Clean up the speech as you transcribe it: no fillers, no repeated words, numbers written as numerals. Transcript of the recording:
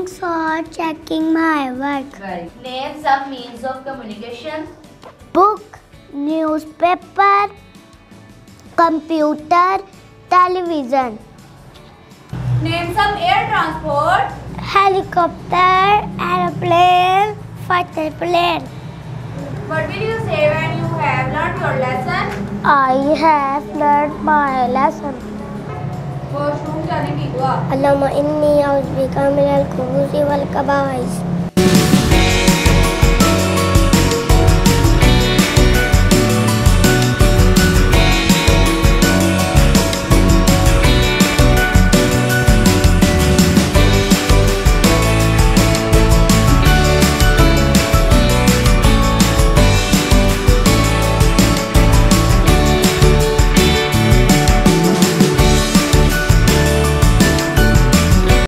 Thanks for checking my work. Name some means of communication. Book, newspaper, computer, television. Name some air transport. Helicopter, aeroplane, fighter plane. What will you say when you have learned your lesson? I have learned my lesson. Washroom जाने की दुआ. اللهم إني أعوذ بك من الخبث والخبائث